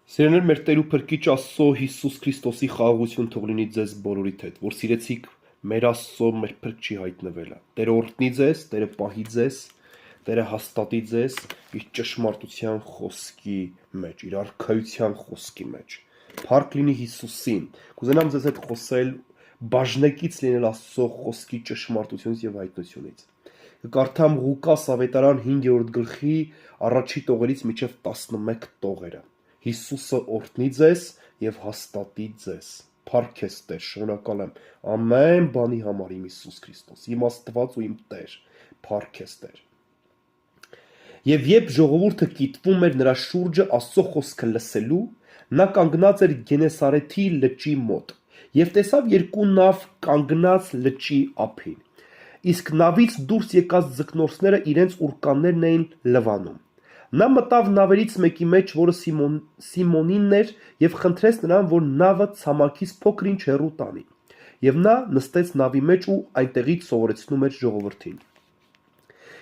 Սիրելիներ, մեր Տեր ու Փրկիչ Աստծո Հիսուս Քրիստոսի խաղաղություն թող լինի ձեզ բոլորիդ հետ, որ սիրեցիք մեր Աստծո, մեր Փրկչի հայտնվելը։ Տերը օրհնի ձեզ, Տերը պահի ձեզ, Տերը հաստատի ձեզ իր ճշմարտության խոսքի մեջ, իր արքայության խոսքի մեջ։ Փառք լինի Հիսուսին։ Կուզենամ ձեզ հետ խոսել բաժնեկից լինել Աստծո խոսքի ճշմարտությունից եւ հայտնությունից։ Կկարդամ Ղուկաս ավետարան 5-րդ գլխի առաջի տողերից մինչև 11 տողերը։ Հիսուսը օրհնի ձեզ եւ հաստատի ձեզ։ Փառք ես Տեր, շնորհակալ եմ ամեն բանի համար իմ Հիսուս Քրիստոս, իմ Աստված ու իմ Տեր։ Փառք ես Տեր։ Եվ երբ ժողովուրդը կիտվում էր նրա շուրջը Աստծո խոսքը լսելու, նա կանգնած էր Գենեսարեթի լճի մոտ եւ տեսավ երկու նավ կանգնած լճի ափին։ Իսկ նավից դուրս եկած ձկնորսները իրենց ուրկաններն էին լվանում։ Նա մտավ նավերից մեկի մեջ, որը Սիմոնինն էր, եւ խնդրեց նրան, որ նավը ցամաքից փոքր-ինչ հեռու տանի։ Եվ նա նստեց նավի մեջ ու այնտեղից սովորեցնում էր ժողովրդին։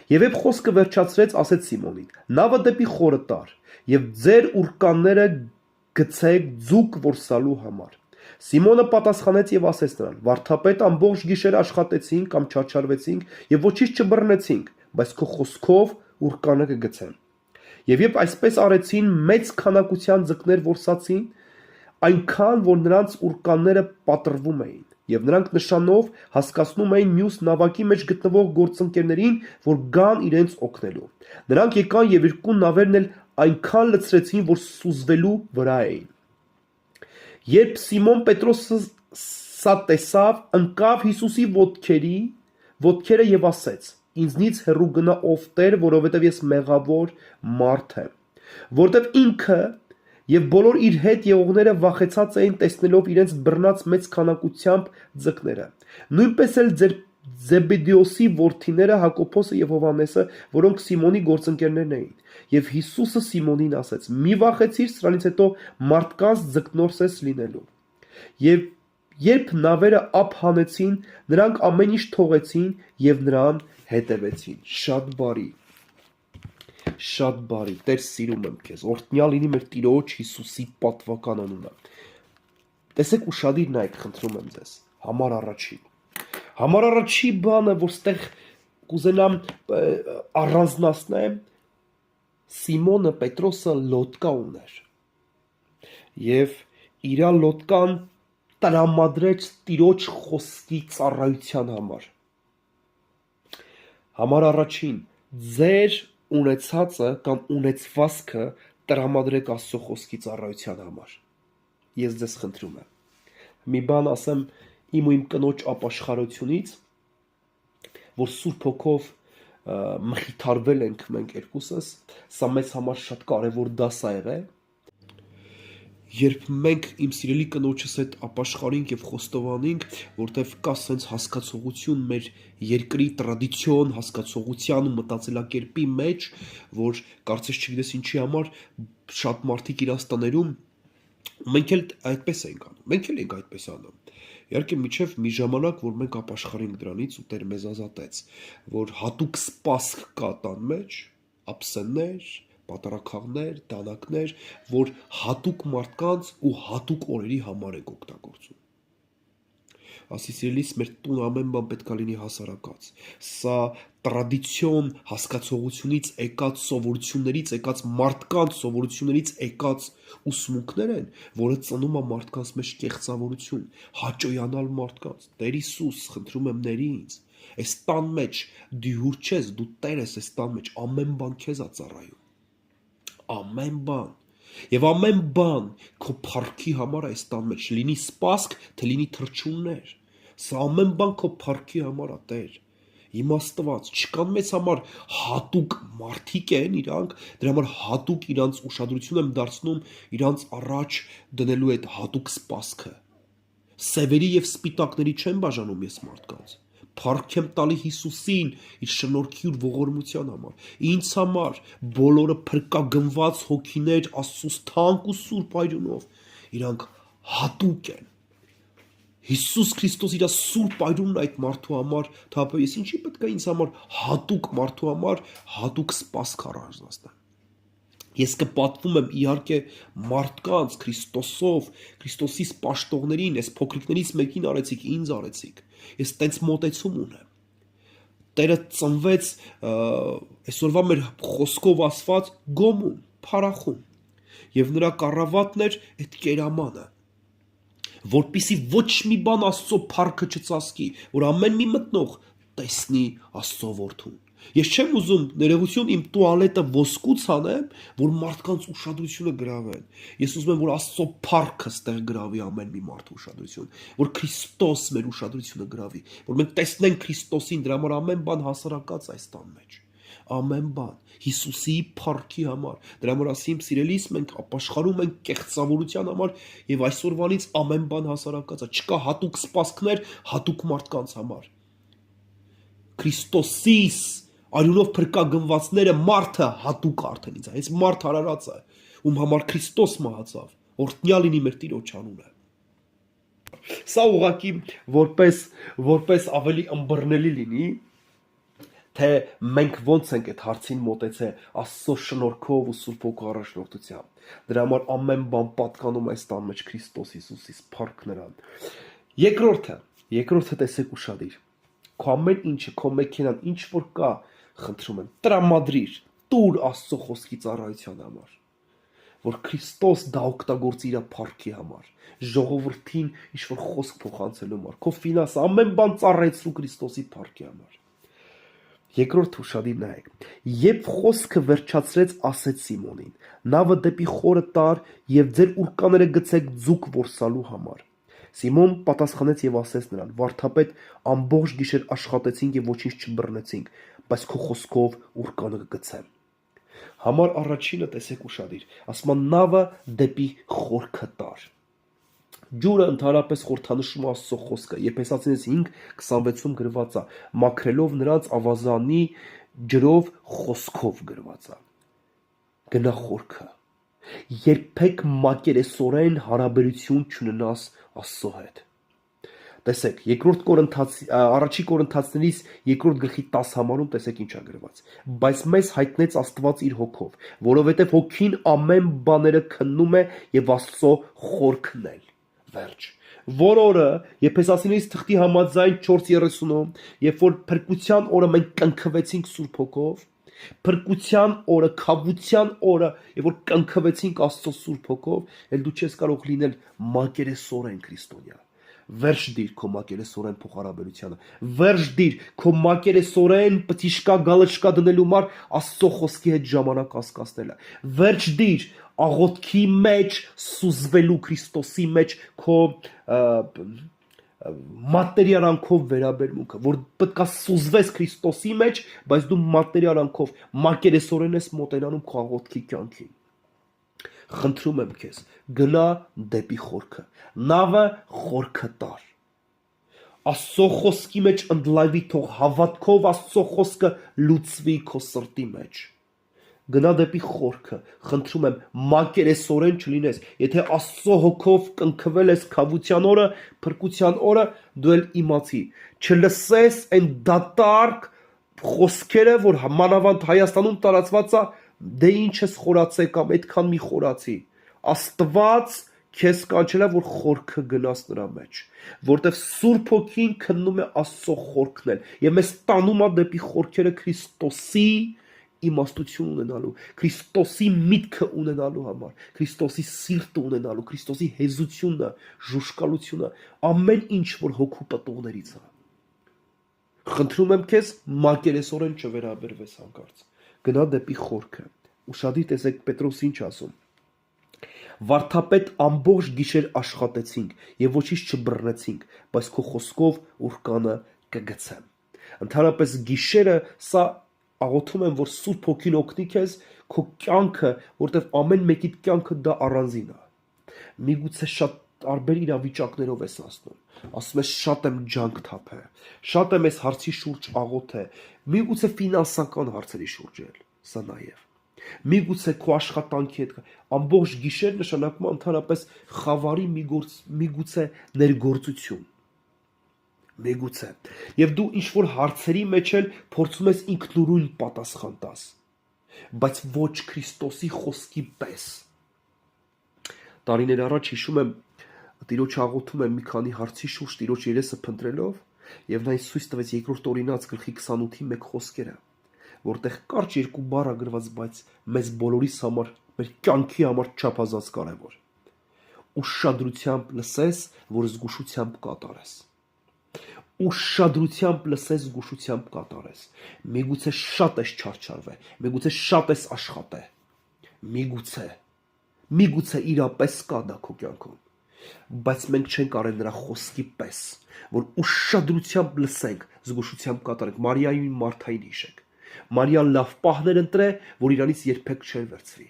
Եվ երբ խոսքը վերջացրեց, ասեց Սիմոնին. «Նավը դեպի խորը տար, եւ ձեր ուրկանները գցեք ձուկ որսալու համար»։ Սիմոնը պատասխանեց եւ ասեց նրան. «Վարդապետ, ամբողջ գիշեր աշխատեցինք կամ չարչարվեցինք եւ ոչինչ չբռնեցինք, բայց քո խոսքով ուրկանը կգցեմ»։ Եվ երբ այսպես արեցին, մեծ քանակության ձկներ որսացին, այնքան, որ նրանց ուրկանները պատռվում էին, եւ նրանք նշանով հասկացնում էին մյուս նավակի մեջ գտնվող գործընկերներին, որ գան իրենց օգնելու։ Նրանք եկան եւ երկու նավերն էլ այնքան լցրեցին, որ սուզվելու վրա էին։ Երբ Սիմոն Պետրոսը սա տեսավ, ընկավ Հիսուսի ոտքերը եւ ասեց. «Ինձնից հեռու գնա ով Տեր, որովհետև ես մեղավոր մարդ եմ»։ Որտև ինքը եւ բոլոր իր հետ եղողները վախեցած էին տեսնելով իրենց բռնած մեծ քանակությամբ ձկները։ Նույնպես էլ Զեբեդեոսի որդիները Հակոբոսը եւ Հովհաննեսը, որոնք Սիմոնի գործընկերներն էին։ Եվ Հիսուսը Սիմոնին ասեց. «Մի վախեցիր, սրանից հետո մարդկանց ձկնորս ես լինելու»։ Եվ երբ նավերը ափ հանեցին, նրանք ամեն ինչ թողեցին եւ նրան հետևեցին։ Շատ բարի, Տեր սիրում եմ քեզ, օրհնյալ լինի մեր Տիրոջ Հիսուսի պատվական անունը։ Տեսեք ուշադիր նայեք, խնդրում եմ ձեզ, համար առաջի բանը, որ ստեղ կուզենամ առանձնացնեմ, Սիմոնը Պետրոսը լոդկա ուներ եւ իր լոդկան տրամադրեց Տիրոջ խոսքի ծառայության համար։ Համար առաջին, ձեր ունեցածը կամ ունեցվածքը տրամադրեք Աստծո խոսքի ծառայության համար։ Ես ձեզ խնդրում եմ։ Մի բան ասեմ իմ ու իմ կնոջ ապաշխարությունից, որ Սուրբ Հոգով մխիթարվել ենք մենք երկուսս, սա մեզ համար շատ կարևոր դաս ա եղել։ Երբ մենք իմ սիրելի կնոջս հետ ապաշխարինք եւ խոստովանինք, որտեվ կա սենց հասկացողություն մեր երկրի տրադիցիոն հասկացողության ու մտածելակերպի մեջ, որ կարծես չգիտես ինչի համար շատ մարդիկ իրաց տաներում մենք էլ այդպես ենք անում։ Մենք էլ ենք այդպես անում։ Իհարկե միջև մի ժամանակ, որ մենք ապաշխարենք դրանից ու Տեր մեզ ազատեց, որ հատուկ սպասք կա տան մեջ, ափսեններ, պատառաքաղներ, դանակներ, որ հատուկ մարդկանց ու հատուկ օրերի համար ենք օգտագործում։ Ասի սիրելիս, մեր տուն ամեն բան պետք է լինի հասարակած։ Սա տրադիցիոն հասկացողությունից եկած սովորություններից եկած մարդկանց սովորություններից եկած ուսմունքներ են, որը ծնում է մարդկանց մեջ կեղծավորություն, հաճոյանալ մարդկանց։ Տեր Հիսուս, խնդրում եմ ների ինձ։ Այս տան մեջ դիհուր չես, դու Տեր ես այս տան մեջ, ամեն բան քեզ ա ծառայում։ Ամեն բան։ Եվ ամեն բան քո փառքի համար այս տան մեջ լինի սպասք, թե լինի թրջուններ։ Սա ամեն բան քո փառքի համար է, Տեր։ Իմաստված, չկան մեզ համար հատուկ մարդիկ են իրանք, դրա համար հատուկ իրանց ուշադրություն եմ դարձնում իրանց առաջ դնելու այդ հատուկ սպասքը։ Սևերի եւ սպիտակների չեմ բաժանում ես մարդկանց։ Փառք եմ տալի Հիսուսին իր շնորհքի ու ողորմության համար։ Ինձ համար բոլորը փրկագնված հոգիներ Աստծուց թանկ ու սուրբ այրունով, իրանք հատուկ են։ Հիսուս Քրիստոս իր սուրբ այրունն այդ մարդու համար, թափը ես ինչի պետք է ինձ համար հատուկ մարդու համար հատուկ սպասք առանձնացնեմ։ Ես կպատվում եմ իհարկե մարդկանց, Քրիստոսով, Քրիստոսի պաշտողներին, այս փոքրիկներից մեկին արեցիք, ինձ արեցիք։ Ես տենց մոտեցում ունեմ։ Տերը ծնվեց այսօրվա մեր խոսքով ասված գոմում, փարախում։ Եվ նրա կառավատն էր այդ կերամանը, որպիսի ոչ մի բան Աստծո փառքը չծածկի, որ ամեն մի մտնող տեսնի Աստծո որդուն։ Ես չեմ ուզում ներողություն իմ տուալետը ոսկուց անեմ, որ մարդկանց ուշադրությունը գրավեն։ Ես ուզում եմ, որ Աստծո փառքը ստեղ գրավի ամեն մի մարդու ուշադրություն, որ Քրիստոս մեր ուշադրությունը գրավի, որ մենք տեսնենք Քրիստոսին, դրա համար ամեն բան հասարակած այս տան մեջ։ Ամեն բան Հիսուսի փառքի համար։ Դրա համար ասիմ սիրելիս մենք ապաշխարում ենք կեղծավորության համար եւ այսօրվանից ամեն բան հասարակած է։ Չկա հատուկ սպասքներ հատուկ մարդկանց համար։ Քրիստոսիս արյունով փրկագնվածները մարդը հատուկ արդեն ինձ, հենց մարդ արարած է, ում համար Քրիստոս մահացավ, օրհնյալ լինի մեր Տիրոջ անունը։ Սա ուղղակի որպես ավելի ըմբռնելի լինի, թե մենք ոնց ենք այդ հարցին մոտեցել Աստծո շնորհքով ու Սուրբ Հոգու առաջնորդությամբ։ Դրա համար ամեն բան պատկանում այս տան մեջ Քրիստոս Հիսուսից, փառք նրան։ Երկրորդը տեսեք ուշադիր։ Քո ամեն ինչը, քո մեքենան, ինչ որ կա, խնդրում եմ, տրամադրիր, տուր Աստծո խոսքի ծառայության համար, որ Քրիստոս դա օգտագործի իր փառքի համար, ժողովրդին ինչ որ խոսք փոխանցելու համար, քո ֆինանսը, ամեն բան ծառայեցրու Քրիստոսի փառքի համար։ Երկրորդ ուշադիր նայեք։ Երբ խոսքը վերջացրեց, ասեց Սիմոնին. նավը դեպի խորը տար եւ ձեր ուրկաները գցեք ձուկ որսալու համար։ Սիմոն պատասխանեց եւ ասեց նրան. վարդապետ, ամբողջ գիշեր աշխատեցինք եւ ոչինչ չբռնեցինք, բայց քո խոսքով ուրկանը կգցեմ։ Համար առաջինը տեսեք ուշադիր, ասում է նավը դեպի խորքը տար։ Ջուրը ընդհանրապես խորհրդանշում է Աստծո խոսքը, Եփեսացիներս 5:26-ում գրված է, մաքրելով նրանց ավազանի ջրով խոսքով գրված է։ Գնա խորքը։ Երբեք մակերեսորեն հարաբերություն չունենաս Աստծո հետ։ Տեսեք, առաջի Կորինթացիներից 2 գլխի 10 համարում տեսեք ինչ է գրված։ Բայց մեզ հայտնեց Աստված իր հոգով, որովհետև հոգին ամեն բաները քննում է եւ Աստծո խորքն էլ։ Վերջ։ Որ օրը Եփեսացիներից թղթի համաձայն 4:30-ում, երբ որ փրկության օրը մենք կնքվեցինք Սուրբ Հոգով, փրկության օրը, քավության օրը, երբ որ կնքվեցինք Աստծո Սուրբ Հոգով, էլ դու չես կարող լինել մակերեսորեն քրիստոնյա։ Վերջ դիր քո մակերեսորեն փոխհարաբերությանը։ Վերջ դիր քո մակերեսորեն պտիշկա գալշկա դնելու համար Աստծո խոսքի հետ ժամանակ հասկացնելը։ Վերջ դիր աղոթքի մեջ սուզվելու Քրիստոսի մեջ քո մատերիարանքով վերաբերմունքը, որ պետք է սուզվես Քրիստոսի մեջ, բայց դու մատերիարանքով մակերեսորեն ես մոտենանում քո աղոթքի կյանքին։ Խնդրում եմ քեզ, գնա դեպի խորքը, նավը խորքը տար։ Աստծո խոսքի մեջ ընդլայվի, թող հավատքով Աստծո խոսքը լուծվի քո սրտի մեջ։ Գնա դեպի խորքը, խնդրում եմ, մակերեսորեն չլինես։ Եթե Աստծո հոգով կնքվել ես քավության օրը, փրկության օրը, դու էլ իմացի, չլսես այն դատարկ խոսքերը, որ մանավանդ Հայաստանում տարածված է, դե ինչ ես խորացել կամ այդքան մի խորացի։ Աստված քեզ կանչել է, որ խորքը գնաս նրա մեջ, որտեվ Սուրբ Հոգին քննում է Աստծո խորքն էլ, եւ մեզ տանում է դեպի խորքերը Քրիստոսի իմաստություն ունենալու, Քրիստոսի միտքը ունենալու համար, Քրիստոսի սիրտը ունենալու, Քրիստոսի հեզությունը, ժուշկալությունը, ամեն ինչ, որ հոգու պտուղներից է։ Խնդրում եմ քեզ, մակերեսորեն չվերաբերվես հանկարծ։ Գնա դեպի խորքը։ Ուշադիր տեսեք Պետրոս ինչ ասում։ Վարդապետ ամբողջ գիշեր աշխատեցինք եւ ոչինչ չբռնեցինք, բայց քո խոսքով ուրկանը կգցեմ։ Ընդհանրապես գիշերը սա աղոթում եմ, որ Սուրբ Հոգին օգնի քեզ քո կյանքը, որտեվ ամեն մեկի կյանքը դա առանձին է։ Միգուցե շատ տարբեր իրավիճակներով ես ասնում։ Ասում ես շատ եմ ջանք թափել, շատ եմ այս հարցի շուրջ աղոթել, միգուցե ֆինանսական հարցերի շուրջ էլ, սա նաև։ Միգուցե քո աշխատանքի հետ ամբողջ գիշեր նշանակում է ընդհանրապես խավարի միգուցե ներգործություն։ Միգուցե։ Եվ դու ինչ որ հարցերի մեջ էլ փորձում ես ինքնուրույն պատասխան տաս։ բայց ոչ Քրիստոսի խոսքի պես։ Տարիներ առաջ հիշում եմ, Տիրոջ աղոթում եմ մի քանի հարցի շուրջ Տիրոջ երեսը փնտրելով, եւ նա ինձ ցույց տվեց երկրորդ Օրինաց գլխի 28-ի 1 խոսքերը, որտեղ կարճ երկու բառ ա գրված, բայց մեզ բոլորիս համար, մեր կյանքի համար չափազանց կարևոր։ Ուշադրությամբ լսես, որ զգուշությամբ կատարես։ Ուշադրությամբ լսես, զգուշությամբ կատարես։ Միգուցե շատ ես չարչարվել, միգուցե շատ ես աշխատել, միգուցե իրապես կա դա քո կյանքում, բայց մենք չենք արել նրա խոսքի պես, որ ուշադրությամբ լսենք, զգուշությամբ կատարենք։ Մարիային ու Մարթային հիշեք։ Մարիան լավ պահներ ընտրե, որ իրանից երբեք չէր վերցվի։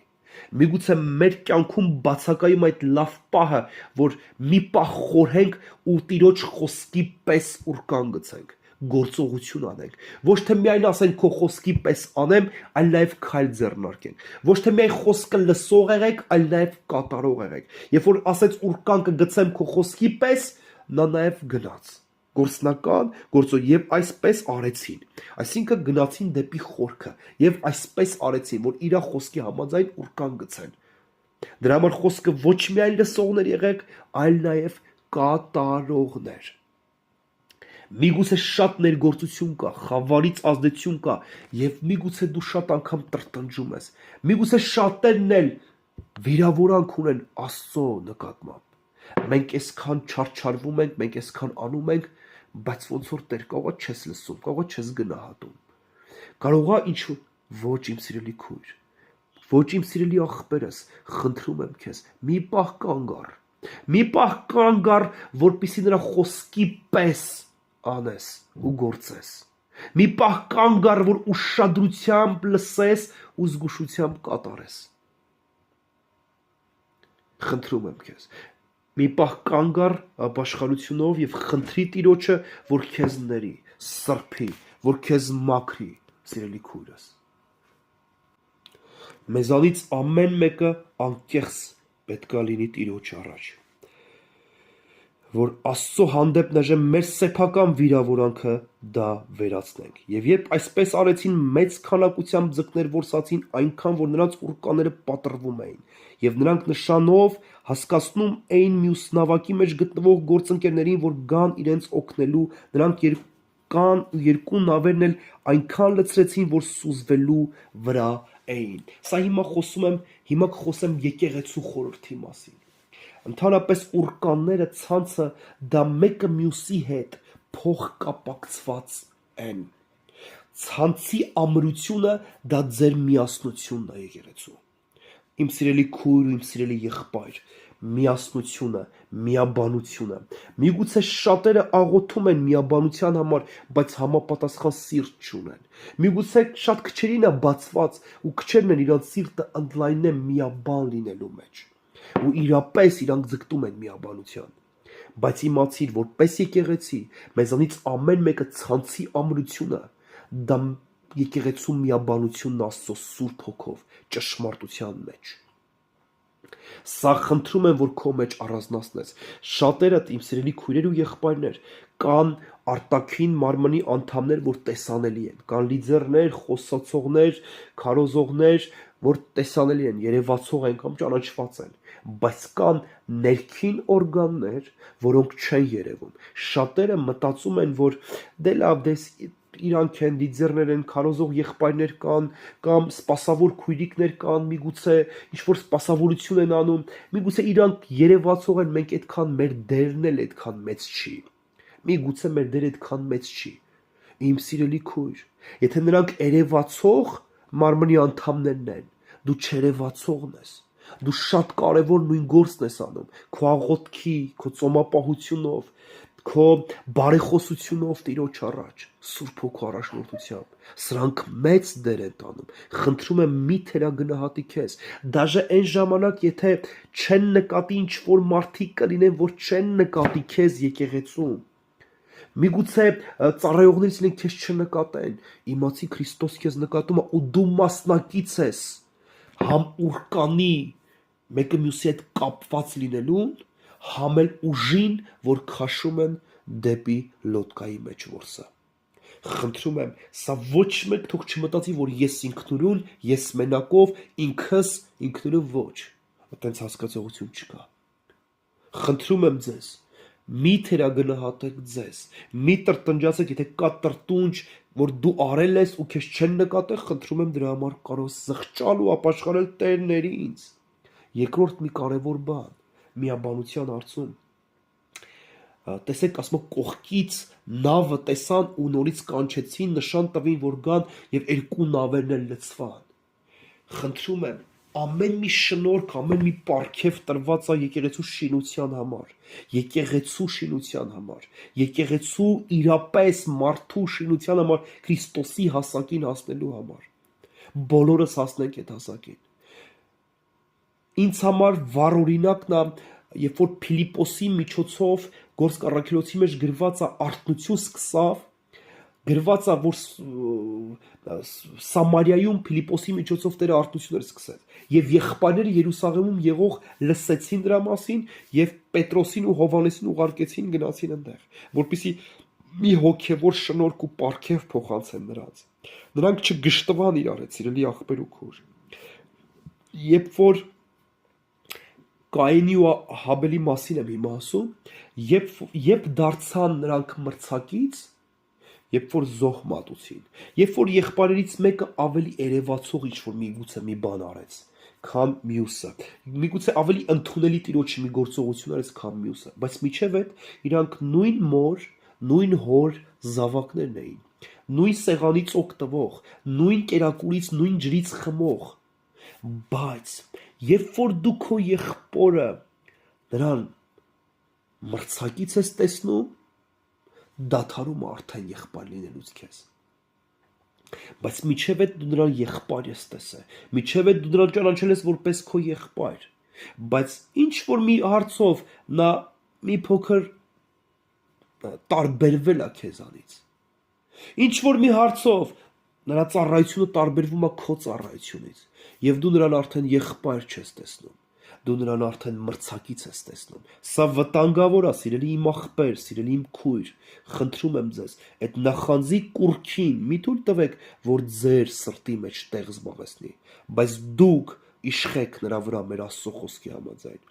Միգուցե մեր կյանքում բացակայում այդ լավ պահը, որ մի պահ խորհենք ու Տիրոջ խոսքի պես ուրկան գցենք, գործողություն անենք։ Ոչ թե միայն ասենք քո խոսքի պես անեմ, այլ նաև քայլ ձեռնարկենք։ Ոչ թե միայն խոսքը լսող եղեք, այլ նաև կատարող եղեք։ Երբ որ ասեց ուրկան կգցեմ քո խոսքի պես, նա նաև գնաց։ Գործնական գործո եւ այսպես արեցին, այսինքն գնացին դեպի խորքը եւ այսպես արեցին, որ իր խոսքի համաձայն ուրկան գցեն։ Դրա համար խոսքը ոչ միայն լսողներ եղեք, այլ նաեւ կատարողներ։ Միգուցե շատ ներգործություն կա, խավարից ազդեցություն կա եւ միգուցե դու շատ անգամ տրտնջում ես։ Միգուցե շատերն էլ վիրավորանք ունեն Աստծո նկատմամբ։ Մենք այսքան չարչարվում ենք, մենք այսքան անում ենք, բայց ոնց որ Տեր կողա չես լսում, կողա չես գնահատում։ Կարողա ինչ ոչ իմ սիրելի քույր, ոչ իմ սիրելի աղբերս, խնդրում եմ քեզ, մի պահ կանգ առ, մի պահ կանգ առ, որպեսզի նրա խոսքի պես անես ու գործես։ Մի պահ կանգ առ, որ ուշադրությամբ լսես ու զգուշությամբ կատարես։ Խնդրում եմ քեզ, մի պահ կանգ առ ապաշխարությունով եւ խնդրի Տիրոջը, որ քեզ ների, սրբի, որ քեզ մաքրի, սիրելի քույրս։ Մեզանից ամեն մեկը անկեղծ պետքա լինի Տիրոջ առաջ, որ Աստծո հանդեպ նժեմ մեր սեփական վիրավորանքը դա վերացնենք։ Եվ երբ այսպես արեցին, մեծ քանակությամբ ձկներ որսացին, այնքան որ նրանց ուրկաները պատռվում էին, եւ նրանք նշանով հասկացնում էին մյուս նավակի մեջ գտնվող գործընկերներին, որ գան իրենց օգնելու, նրանք կան ու երկու նավերն էլ այնքան լցրեցին, որ սուզվելու վրա էին։ Սա հիմա կխոսեմ եկեղեցու խորհրդի մասին։ Ընդհանրապես ուրկանները, ցանցը դա մեկը մյուսի հետ փոխկապակցված են։ Ցանցի ամրությունը դա ձեր միասնությունն է եկեղեցու։ Իմ սիրելի քույր ու իմ սիրելի եղբայր, միասնությունը, միաբանությունը։ Միգուցե շատերը աղոթում են միաբանության համար, բայց համապատասխան սիրտ չունեն։ Միգուցե շատ քչերին է բացված ու քչերն են իրանց սիրտը ընդլայնեն միաբան լինելու մեջ։ Ու իրապես իրանք ձգտում են միաբանության։ Բայց իմացիր, որ պես եկեղեցի, մեզանից ամեն մեկը ցանցի ամրությունը, դա եկեղեցու միաբանությունն Աստծո Սուրբ Հոգով, ճշմարտության մեջ։ Սա խնդրում եմ, որ քո մեջ առանձնացնես։ Շատերդ, իմ սիրելի քույրեր ու եղբայրներ, կան արտաքին մարմնի անդամներ, որ տեսանելի են, կան լիդերներ, խոսացողներ, քարոզողներ, որ տեսանելի են, երևացող են կամ ճանաչված են, բայց կան ներքին օրգաններ, որոնք չեն երևում։ Շատերը մտածում են, որ դե լավ, դες իրանք են, լիդերներ են, քարոզող եղբայրներ կան, կամ սպասավոր քույրիկներ կան, միգուցե ինչ-որ սպասավորություն են անում, միգուցե իրանք երևացող են, մենք այդքան մեր դերն էլ այդքան մեծ չի։ Միգուցե մեր դերը այդքան մեծ չի։ Իմ սիրելի քույր, եթե նրանք երևացող մարմնի անդամներն են, դու չերևացողն ես։ Դու շատ կարևոր նույն գործն ես անում, քո աղոթքի, քո ծոմապահությունով, քո բարեխոսությունով Տիրոջ առաջ, Սուրբ Հոգու առաջնորդությամբ։ Սրանք մեծ դեր են տանում։ Խնդրում եմ մի թերագնահատի քեզ։ Դաժե այն ժամանակ, եթե չեն նկատի ինչ-որ մարդիկ կլինեն, որ չեն նկատի քեզ եկեղեցում։ Միգուցե ծառայողներից լինենք քեզ չնկատեն, իմացի Քրիստոս քեզ նկատում է ու դու մասնակից ես համ ուրկանի մեկը մյուսի հետ կապված լինելուն, համ էլ ուժին, որ քաշում են դեպի լոդկայի մեջ որսը։ Խնդրում եմ, սա ոչ մեկ թող չմտածի, որ ես ինքնուրույն, ես մենակով, ինքս, ինքնուրույն ոչ, այտենց հասկացողություն չկա։ Խնդրում եմ ձեզ, մի թերագնահատեք ձեզ, մի տրտնջացեք, եթե կա տրտունջ, որ դու արել ես ու քեզ չեն նկատել, խնդրում եմ դրա համար կարող զղջալ ու ապաշխարել Տերների ինձ։ Երկրորդ մի կարևոր բան, միաբանության հարցում։ Տեսեք, ասում կողքից նավը տեսան ու նորից կանչեցին, նշան տվին, որ գան եւ երկու նավերն էլ լցվան։ Խնդրում եմ, ամեն մի շնորհք, ամեն մի պարգև տրված է եկեղեցու շինության համար, եկեղեցու շինության համար, եկեղեցու իրապես մարդու շինության համար, Քրիստոսի հասակին հասնելու համար։ Բոլորս հասնենք այդ հասակին։ Ինձ համար վառօրինակն է, երբ որ Փիլիպոսի միջոցով Գործք առաքելոցի մեջ գրված է արթնություն սկսավ, գրված է, որ Սամարիայում Փիլիպոսի միջոցով Տերը արթնություն էր սկսել, եւ եղբայրները Երուսաղեմում եղող լսեցին դրա մասին եւ Պետրոսին ու Հովհաննեսին ուղարկեցին, գնացին այնտեղ, որպեսզի մի հոգեվոր շնորհք ու պարգև փոխանցեն նրանց։ Նրանք չգշտվան իրար հետ, սիրելի աղբեր ու քույր։ Երբ որ Կայենի ու Հաբելի մասին եմ հիմա ասում, երբ դարձան նրանք մրցակից, երբ որ զոհ մատուցին, երբ որ եղբայրերից մեկը ավելի երևացող ինչ-որ միգուցե մի բան արեց, քան մյուսը, միգուցե ավելի ընդունելի տիրոջի մի գործողություն արեց, քան մյուսը, բայց միջև այդ իրանք նույն մոր, նույն հոր զավակներն էին, նույն սեղանից օգտվող, նույն կերակուրից, նույն ջրից խմող, բայց երբ որ դու քո եղբորը նրան մրցակից ես տեսնում, դադարում արդեն եղբայր լինելուց քեզ։ Բայց միջև այդ դու նրան եղբայր ես տեսել, միջև այդ դու նրան ճանաչել ես որպես քո եղբայր, բայց ինչ որ մի հարցով նա մի փոքր տարբերվել է քեզանից։ Ինչ որ մի հարցով նրա ծառայությունը տարբերվում է քո ծառայությունից, եւ դու նրան արդեն եղբայր չես տեսնում, դու նրան արդեն մրցակից ես տեսնում։ Սա վտանգավոր է, սիրելի իմ աղբեր, սիրելի իմ քույր, խնդրում եմ ձեզ, այդ նախանձի կուռքին մի թույլ տվեք, որ ձեր սրտի մեջ տեղ զբաղեցնի, բայց դուք իշխեք նրա վրա մեր Աստծո խոսքի համաձայն։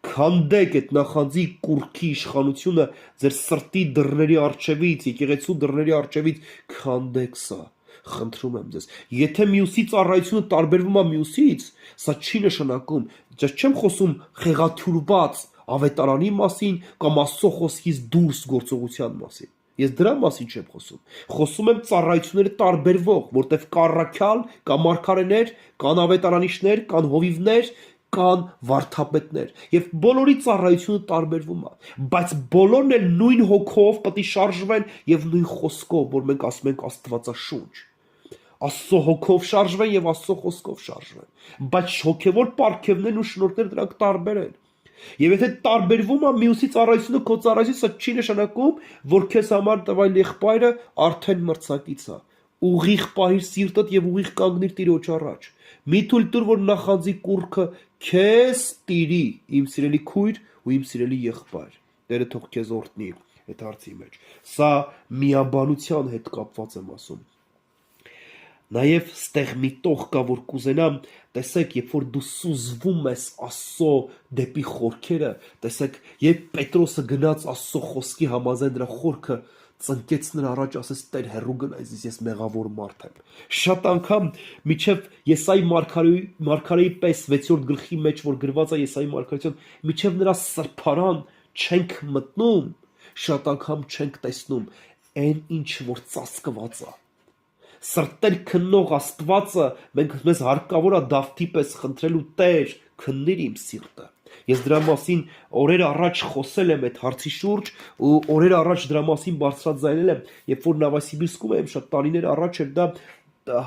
Քանդեք այդ նախանձի կուռքի իշխանությունը ձեր սրտի դռների առջևից, եկեղեցու դռների առջևից, քանդեք սա։ Խնդրում եմ ձեզ, եթե մյուսի ծառայությունը տարբերվում է մյուսից, սա չի նշանակում, ես չեմ խոսում խեղաթյուրված ավետարանի մասին կամ Աստծո խոսքից դուրս գործողության մասին։ Ես դրա մասին չեմ խոսում։ Խոսում եմ ծառայությունները տարբերվող, որտեղ կա առաքյալ, կա մարգարեներ, կան ավետարանիչներ, կան հովիվներ, կան վարդապետներ, եւ բոլորի ծառայությունը տարբերվում է, բայց բոլորն էլ նույն հոգով պետք է շարժվեն եւ նույն խոսքով, որ մենք ասում ենք Աստվածաշունչ։ Աստծո հոգով շարժվեն եւ Աստծո խոսքով շարժվեն, բայց հոգեվոր պարգևներն ու շնորհքները դրանք տարբեր են։ Եվ եթե տարբերվում է մյուսի ծառայությունը քո ծառայությունը, սա չի նշանակում, որ քեզ համար տվայլ եղբայրը արդեն մրցակից է։ Ուղիղ պահիր սիրտդ եւ ուղիղ կանգնիր Տիրոջ առաջ։ Մի թույլ տուր, որ նախանձի կուռքը քեզ տիրի, իմ սիրելի քույր ու իմ սիրելի եղբայր։ Տերը թող քեզ օրհնի այդ հարցի մեջ։ Սա միաբանության հետ կապված եմ ասում։ Նաև ստեղ մի տող կա, որ կուզենամ, տեսեք, երբ որ դու սուզվում ես Աստծո դեպի խորքերը, տեսեք, երբ Պետրոսը գնաց Աստծո խոսքի համաձայն դրա խորքը ծնկեց նրա առաջ, ասես Տեր հեռու գնայս, ես մեղավոր մարդ եմ։ Շատ անգամ միջև Եսայի մարգարեի պես 6-րդ գլխի մեջ, որ գրված է Եսայի մարգարեության, միջև նրա սրբարան չենք մտնում, շատ անգամ չենք տեսնում այն ինչ որ ծածկված է։ Սրտեր քննող Աստվածը մեզ հարկավոր է Դավթի պես խնդրելու Տեր, քննիր իմ սիրտը։ Ես դրա մասին օրեր առաջ խոսել եմ այդ հարցի շուրջ ու օրեր առաջ դրա մասին բարձրաձայնել եմ, երբ որ Նովոսիբիրսկում եմ շատ տարիներ առաջ էր դա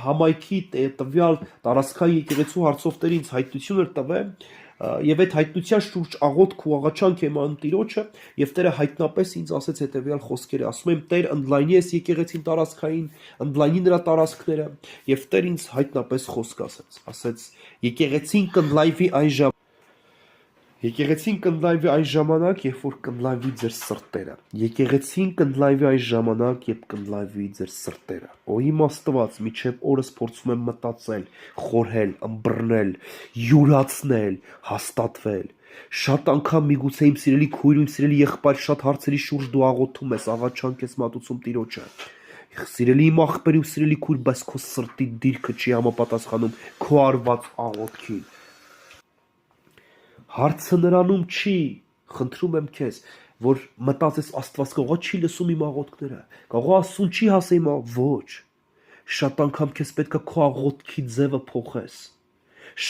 համայնքի տվյալ տարածքային եկեղեցու հարցով Տերը ինձ հայտնություն էր տվել եւ այդ հայտնության շուրջ աղոթք ու աղաչանք եմ անում Տիրոջը եւ Տերը հայտնապես ինձ ասեց հետեւյալ խոսքերը, ասում եմ Տեր ընդլայնի ես եկեղեցին տարածքային, ընդլայնի նրա տարածքները եւ Տեր ինձ հայտնապես խոսք ասեց եկեղեցին կընդլայնվի այն Եկեղեցին կընդլայնվի այն ժամանակ, երբ որ կընդլայնվի ձեր սրտերը։ Եկեղեցին կընդլայնվի այն ժամանակ, երբ կընդլայնվի ձեր սրտերը։ Ո իմ Աստված, միջև օրս փորձում եմ մտածել, խորհել, ըմբռնել, յուրացնել, հաստատվել։ Շատ անգամ միգուցե իմ սիրելի քույր ու իմ սիրելի եղբայր շատ հարցերի շուրջ դու աղոթում ես, աղաչանք ես մատուցում Տիրոջը։ Սիրելի իմ աղբեր ու սիրելի քույր, բայց քո սրտի դիրքը չի համապատասխանում քո արված աղոթքին։ Հարցը նրանում չի, խնդրում եմ քեզ, որ մտածես Աստված կարող չի լսում իմ աղոթքները, կարող Աստծուն չի հասե իմ ոչ։ Շատ անգամ քեզ պետք է քո աղոթքի ձևը փոխես։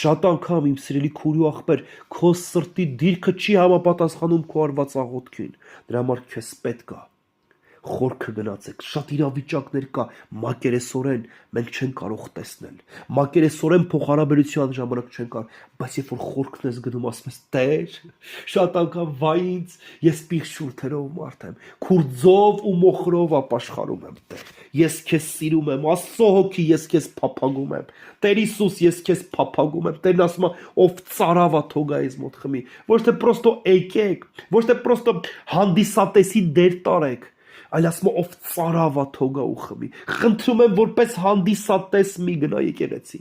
Շատ անգամ իմ սիրելի քույր ու աղբեր, քո սրտի դիրքը չի համապատասխանում քո արված աղոթքին։ Դրա համար քեզ պետք է խորքը գնացեք, շատ իրավիճակներ կա, մակերեսորեն մենք չեն կարող տեսնել, մակերեսորեն փոխհարաբերության ժամանակ չեն կարող, բայց երբ որ խորքն ես գնում, ասում ես Տեր, շատ անգամ վայ ինձ, ես պիղծ շուրթերով մարդ եմ, քուրձով ու մոխրով ապաշխարում եմ, Տեր, ես քեզ սիրում եմ, Աստծո հոգի, ես քեզ փափագում եմ, Տեր Հիսուս, ես քեզ փափագում եմ, Տերն ասում է, ով ծարավա թողա ես մոտ խմի, ոչ թե պրոստո եկեք, ոչ թե պրոստո հանդիսատեսի դեր տարեք, այլ ասում ով ծարավա թողա ու խմի։ Խնդրում եմ որպես հանդիսատես մի գնա եկեղեցի։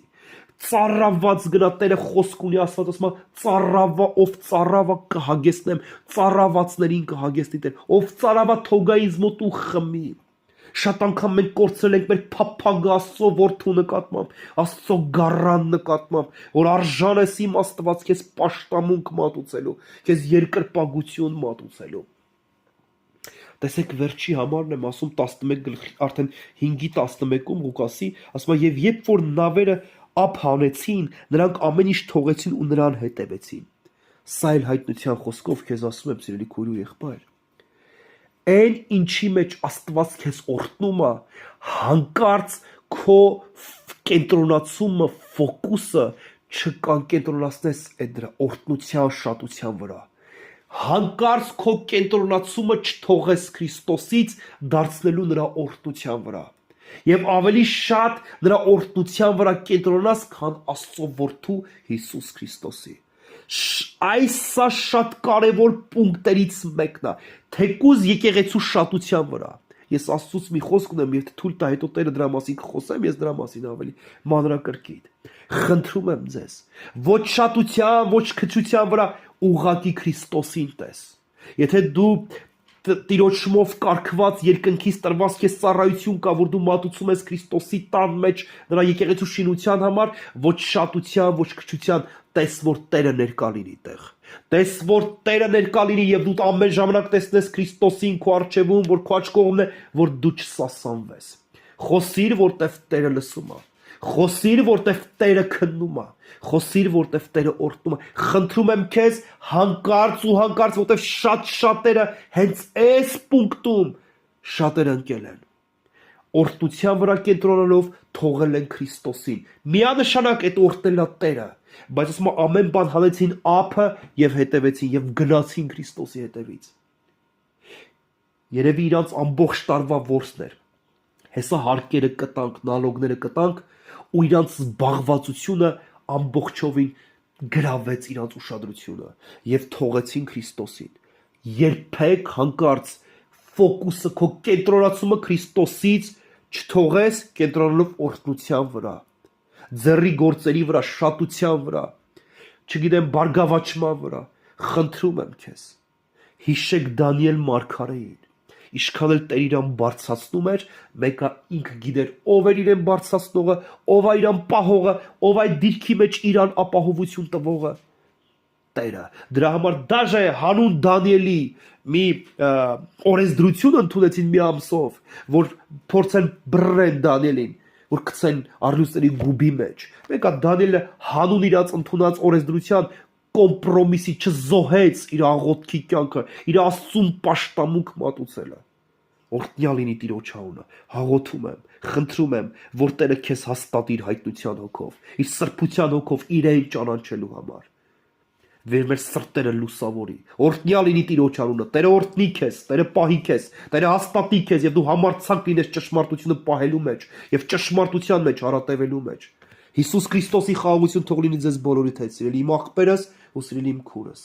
Ծարաված գնա, Տերը խոսք ունի Աստված ասում է ծարավա, ով ծարավա կհագեցնեմ, ծարավացներին կհագեցնի Տեր, ով ծարավա թողա ինձ մոտ ու խմի։ Շատ անգամ մենք կորցրել ենք մեր փափագը Աստծո որդու նկատմամբ, Աստծո գառան նկատմամբ, որ արժան ես իմ Աստված քեզ պաշտամունք մատուցելու, քեզ երկրպագություն մատուցելու։ Տեսեք վերջի համարն եմ ասում 11 գլխի արդեն 5-ի 11-ում Ղուկասի ասում է եւ երբ որ նավերը ափ հանեցին նրանք ամեն ինչ թողեցին ու նրան հետևեցին։ Սա էլ հայտնության խոսքով քեզ ասում եմ սիրելի քույր ու եղբայր։ Այն ինչի մեջ Աստված քեզ օրհնում է հանկարծ քո կենտրոնացումը ֆոկուսը չկենտրոնացնես այդ դրա օրհնության շատության վրա։ Հանկարծ քո կենտրոնացումը չթողես Քրիստոսից դարձնելու նրա օրհնության վրա եւ ավելի շատ նրա օրհնության վրա կենտրոնաս, քան Աստծո որդու Հիսուս Քրիստոսի։ Այս սա շատ կարևոր պունկտերից մեկն է, թեկուզ եկեղեցու շատության վրա։ Ես Աստծուց մի խոսք ունեմ եւ թույլ տա հետո Տերը դրա մասին կխոսեմ, ես դրա մասին ավելի մանրակրկիտ։ Խնդրում եմ ձեզ, ոչ շատության, ոչ քչության վրա ուղղակի Քրիստոսին տես։ Եթե դու Տիրոջ շնորհով կարգված երկնքից տրված քեզ ծառայություն կա, որ դու մատուցում ես Քրիստոսի տան մեջ նրա եկեղեցու շինության համար, ոչ շատության, ոչ քչության, տես որ Տերը ներկա լինի տեղ։ Տես որ Տերը ներկա լինի եւ դու ամեն ժամանակ տեսնես Քրիստոսին քո առջևում, որ քո աջ կողմն է, որ դու չսասանվես։ Խոսիր, որտեվ Տերը լսում է։ Խոսիր, որտեվ Տերը քննում է։ Խոսիր, որտեվ Տերը օրհնում է։ Խնդրում եմ քեզ հանկարծ ու հանկարծ, որտեվ շատ շատերը հենց այս պունկտում շատերը ընկել են։ Օրհնության վրա կենտրոնանալով թողել են Քրիստոսին։ Միանշանակ այդ օրհնելա Տերը, բայց ասում է ամեն բան հանեցին ափը եւ հետևեցին եւ գնացին Քրիստոսի հետևից։ Երևի իրանց ամբողջ տարվա ворսն էր։ Հեսա հարկերը կտանք, նալոգները կտանք ու իրանց զբաղվածությունը ամբողջովին գրավեց իրանց ուշադրությունը եւ թողեցին Քրիստոսին։ Երբեք հանկարծ ֆոկուսը քո կենտրոնացումը Քրիստոսից չթողես կենտրոնանալով օրհնության վրա, ձեռի գործերի վրա, շատության վրա, չգիտեմ բարգավաճման վրա։ Խնդրում եմ քեզ, հիշեք Դանիել մարգարեին, ինչքան էլ Տեր իրան բարձրացնում էր, մեկը ինքը գիտեր ով էր իրեն բարձրացնողը, ով է իրան պահողը, ով այդ դիրքի մեջ իրան ապահովություն տվողը, Տերը։ Դրա համար դաժե հանուն Դանիելի մի օրենսդրություն ընդունեցին մի ամսով, որ փորձեն բռնեն Դանիելին, որ գցեն առյուծների գուբի մեջ։ Մեկը Դանիելը հանուն իրաց ընդունած օրենսդրության կոմպրոմիսի չզոհեց իր աղոթքի կյանքը, իր Աստծուն պաշտամունք մատուցելը։ Օրհնյալ լինի Տիրոջ անունը, հաղոթում եմ, խնդրում եմ, որ Տերը քեզ հաստատի իր հայտնության հոգով, իր սրբության հոգով իրեն ճանաչելու համար։ Վեր մեր սրտերը լուսավորի, օրհնյալ լինի Տիրոջ անունը, Տերը օրհնի քեզ, Տերը պահի քեզ, Տերը հաստատի քեզ եւ դու համարձակ լինես ճշմարտությունը պահելու մեջ եւ ճշմարտության մեջ հարատևելու մեջ։ Հիսուս Քրիստոսի խաղաղություն թող լինի ձեզ բոլորիդ հետ, սիրելի իմ աղբերս ու սիրելի իմ քուրս։